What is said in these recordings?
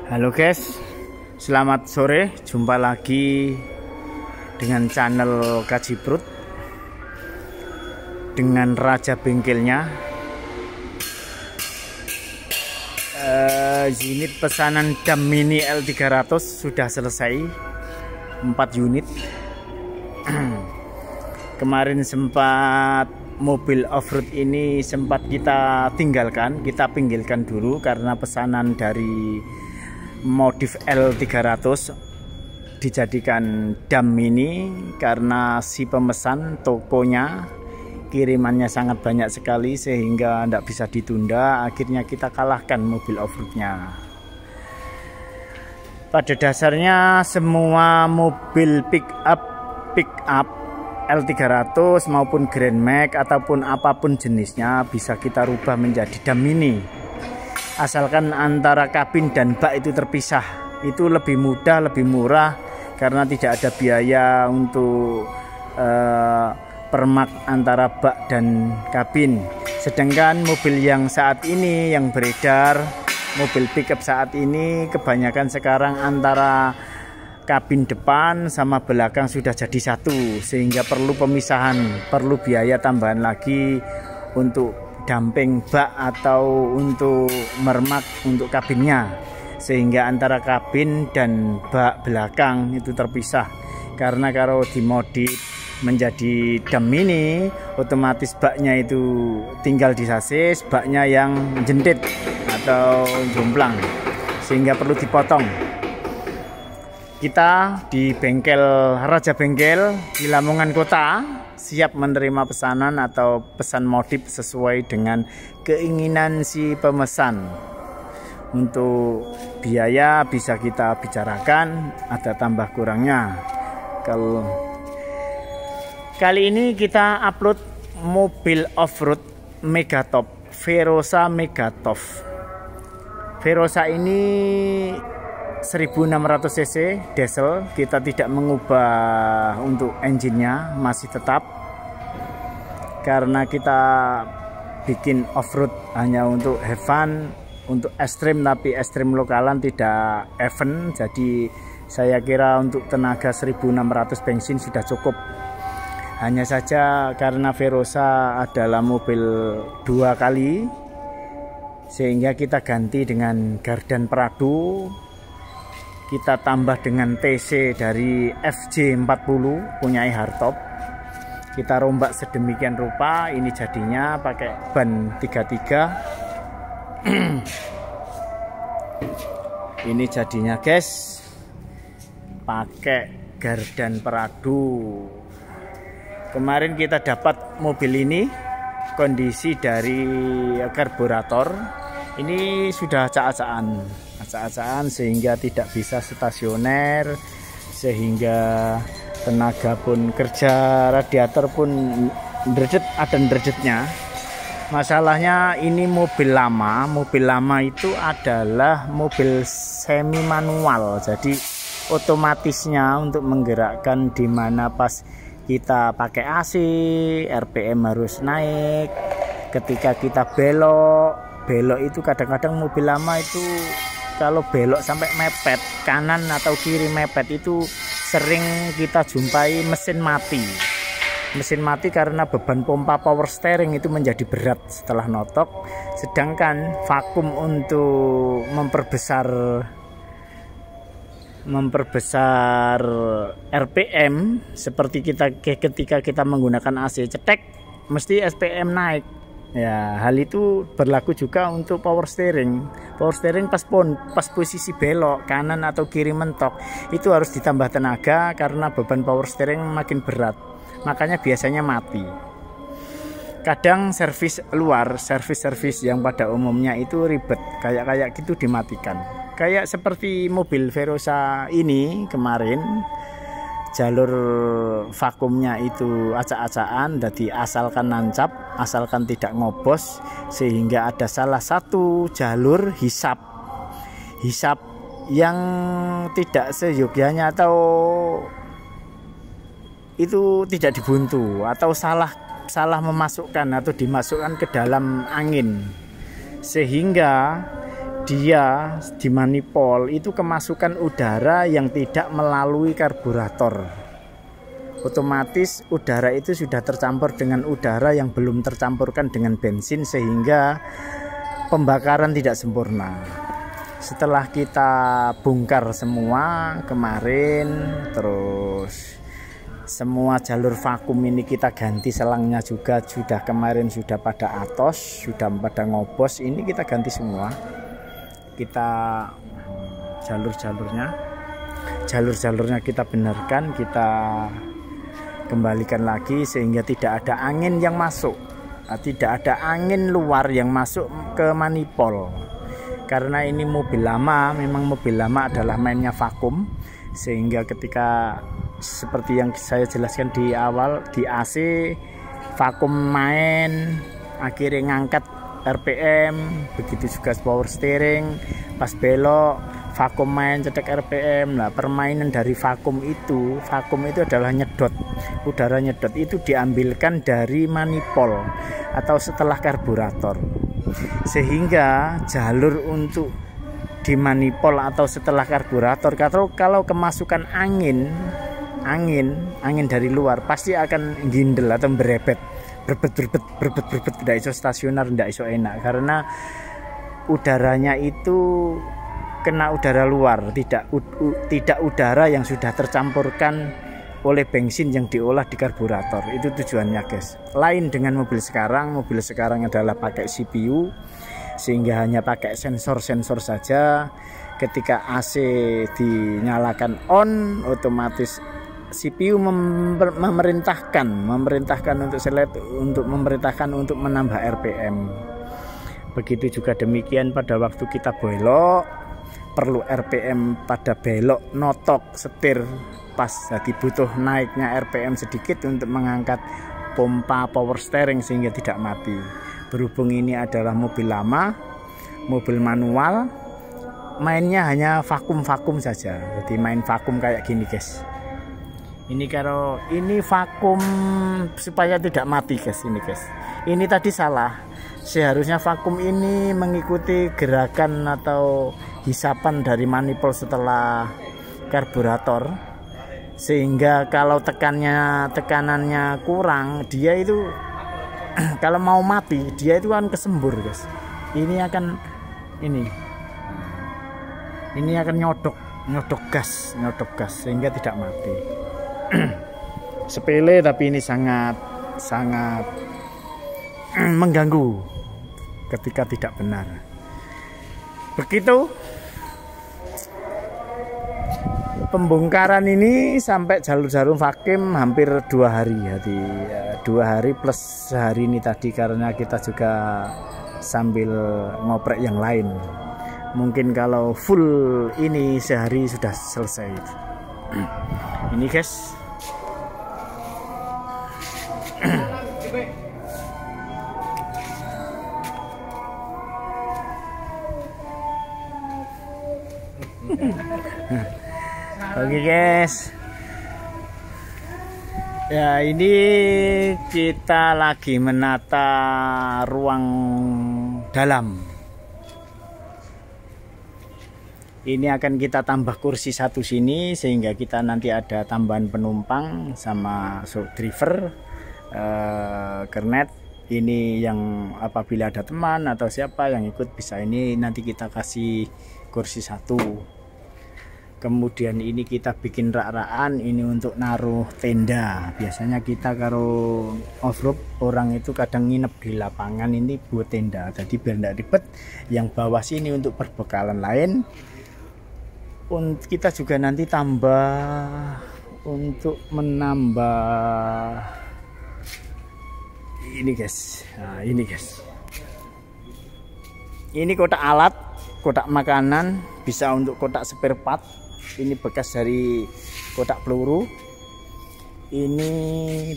Halo guys, selamat sore. Jumpa lagi dengan channel Kajibrut dengan raja bengkelnya. Unit pesanan dam mini L300 sudah selesai, 4 unit. Kemarin sempat mobil off-road ini sempat kita tinggalkan, kita pinggirkan dulu karena pesanan dari modif L300 dijadikan dam mini karena si pemesan tokonya kirimannya sangat banyak sekali sehingga tidak bisa ditunda. Akhirnya kita kalahkan mobil off-roadnya. Pada dasarnya semua mobil pick up L300 maupun Grand Max ataupun apapun jenisnya bisa kita rubah menjadi dam mini, asalkan antara kabin dan bak itu terpisah. Itu lebih mudah, lebih murah karena tidak ada biaya untuk permak antara bak dan kabin. Sedangkan mobil yang saat ini yang beredar, mobil pickup saat ini kebanyakan sekarang antara kabin depan sama belakang sudah jadi satu, sehingga perlu pemisahan, perlu biaya tambahan lagi untuk damping bak atau untuk mermak untuk kabinnya, sehingga antara kabin dan bak belakang itu terpisah. Karena kalau dimodif menjadi dam mini, otomatis baknya itu tinggal di sasis, baknya yang jendet atau jomplang, sehingga perlu dipotong. Kita di bengkel Raja Bengkel di Lamongan Kota siap menerima pesanan atau pesan modif sesuai dengan keinginan si pemesan. Untuk biaya bisa kita bicarakan, ada tambah kurangnya. Kalau kali ini kita upload mobil off-road Megatop, Verosa Megatop. Verosa ini 1600 cc diesel, kita tidak mengubah untuk engine-nya, masih tetap, karena kita bikin off-road hanya untuk have fun, untuk ekstrim, tapi ekstrim lokalan, tidak event. Jadi saya kira untuk tenaga 1600 bensin sudah cukup. Hanya saja karena Verosa adalah mobil 2 kali, sehingga kita ganti dengan gardan Prado. Kita tambah dengan TC dari FJ40 punya Hardtop. Kita rombak sedemikian rupa, ini jadinya pakai ban 33. Ini jadinya guys, pakai gardan Prado. Kemarin kita dapat mobil ini, kondisi dari karburator ini sudah acak-acakan sehingga tidak bisa stasioner, sehingga tenaga pun kerja, radiator pun ada derjetnya. Masalahnya ini mobil lama itu adalah mobil semi manual, jadi otomatisnya untuk menggerakkan di mana pas kita pakai AC, RPM harus naik. Ketika kita belok itu kadang-kadang mobil lama itu kalau belok sampai mepet kanan atau kiri mepet itu sering kita jumpai mesin mati karena beban pompa power steering itu menjadi berat setelah notok. Sedangkan vakum untuk memperbesar RPM seperti ketika kita menggunakan AC cetek mesti SPM naik. Ya, hal itu berlaku juga untuk power steering. Power steering pas posisi belok kanan atau kiri mentok itu harus ditambah tenaga karena beban power steering makin berat. Makanya biasanya mati. Kadang servis luar, servis yang pada umumnya itu ribet, kayak gitu dimatikan. Kayak seperti mobil Verosa ini kemarin, jalur vakumnya itu acak-acakan, jadi asalkan nancap, asalkan tidak ngobos, sehingga ada salah satu jalur hisap yang tidak seyogyanya atau itu tidak dibuntu atau salah memasukkan atau dimasukkan ke dalam angin, sehingga dia di manifold itu kemasukan udara yang tidak melalui karburator. Otomatis udara itu sudah tercampur dengan udara yang belum tercampurkan dengan bensin, sehingga pembakaran tidak sempurna. Setelah kita bongkar semua kemarin, terus semua jalur vakum ini kita ganti selangnya juga, sudah kemarin sudah pada atos, sudah pada ngobos, ini kita ganti semua. Kita jalur-jalurnya kita benarkan, kita kembalikan lagi sehingga tidak ada angin yang masuk, tidak ada angin luar yang masuk ke manifold. Karena ini mobil lama, memang mobil lama adalah mainnya vakum, sehingga ketika seperti yang saya jelaskan di awal, di AC vakum main, akhirnya ngangkat RPM, begitu juga power steering, pas belok vakum main cetek RPM. Nah, permainan dari vakum itu adalah nyedot, udara nyedot itu diambilkan dari manifold atau setelah karburator, sehingga jalur untuk di manifold atau setelah karburator, kalau kemasukan angin dari luar pasti akan gindel atau berebet, berbet, tidak iso stasioner, tidak iso enak, karena udaranya itu kena udara luar, tidak udara yang sudah tercampurkan oleh bensin yang diolah di karburator. Itu tujuannya, guys. Lain dengan mobil sekarang adalah pakai CPU, sehingga hanya pakai sensor saja. Ketika AC dinyalakan on, otomatis CPU memerintahkan untuk menambah RPM. Begitu juga demikian pada waktu kita belok, perlu RPM pada belok, notok setir pas, jadi butuh naiknya RPM sedikit untuk mengangkat pompa power steering sehingga tidak mati. Berhubung ini adalah mobil lama, mobil manual, mainnya hanya vakum saja. Jadi main vakum kayak gini, guys. Ini kalau ini vakum supaya tidak mati, guys. Ini, guys. Ini tadi salah. Seharusnya vakum ini mengikuti gerakan atau hisapan dari manifold setelah karburator, sehingga kalau tekanannya kurang, dia itu kalau mau mati dia itu kan kesembur, guys. Ini akan nyodok gas sehingga tidak mati. Sepele tapi ini sangat mengganggu ketika tidak benar. Begitu pembongkaran ini sampai jalur-jalur vakum hampir 2 hari. Jadi 2 hari plus sehari ini tadi, karena kita juga sambil ngoprek yang lain. Mungkin kalau full ini sehari sudah selesai. Ini, guys. Oke, guys. Ya, ini kita lagi menata ruang dalam. Ini akan kita tambah kursi satu sini, sehingga kita nanti ada tambahan penumpang sama driver, kernet. Ini yang apabila ada teman atau siapa yang ikut bisa, ini nanti kita kasih kursi satu. Kemudian ini kita bikin rak-rakan, ini untuk naruh tenda. Biasanya kita kalau off-road orang itu kadang nginep di lapangan, ini buat tenda. Jadi biar tidak ribet, yang bawah sini untuk perbekalan lain. Kita juga nanti tambah untuk menambah ini, guys. Nah, ini, guys. Ini kotak alat, kotak makanan, bisa untuk kotak spare part. Ini bekas dari kotak peluru. Ini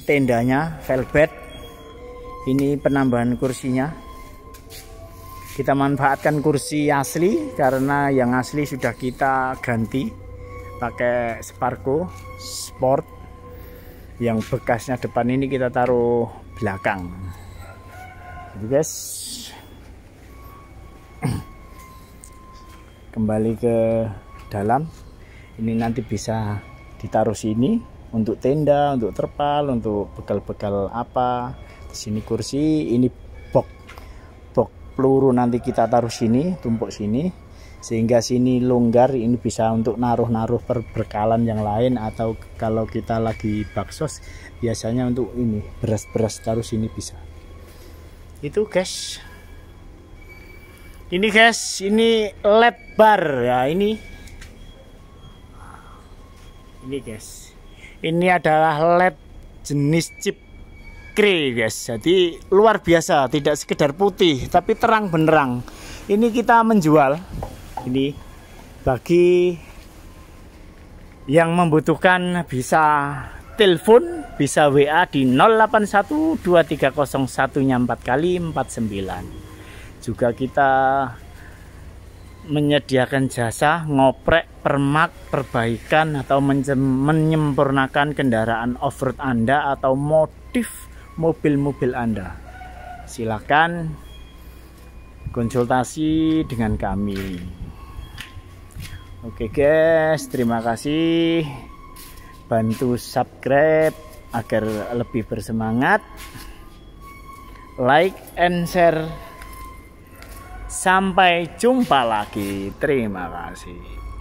tendanya, velvet. Ini penambahan kursinya. Kita manfaatkan kursi asli karena yang asli sudah kita ganti pakai Sparco Sport. Yang bekasnya depan ini kita taruh belakang. Jadi, guys, kembali ke dalam. Ini nanti bisa ditaruh sini untuk tenda, untuk terpal, untuk bekal-bekal apa. Di sini kursi, ini box peluru nanti kita taruh sini, tumpuk sini, sehingga sini longgar. Ini bisa untuk naruh-naruh perbekalan yang lain, atau kalau kita lagi baksos biasanya untuk ini beras-beras taruh sini bisa. Itu guys. Ini guys, ini LED bar ya, ini guys. Ini adalah LED jenis chip grey guys. Jadi luar biasa, tidak sekedar putih tapi terang benderang. Ini kita menjual ini bagi yang membutuhkan, bisa telepon, bisa WA di 08123014 kali 49. Juga kita menyediakan jasa ngoprek, permak, perbaikan atau menyempurnakan kendaraan off-road Anda atau modif mobil-mobil Anda. Silakan konsultasi dengan kami. Oke guys, terima kasih. Bantu subscribe agar lebih bersemangat. Like and share. Sampai jumpa lagi. Terima kasih.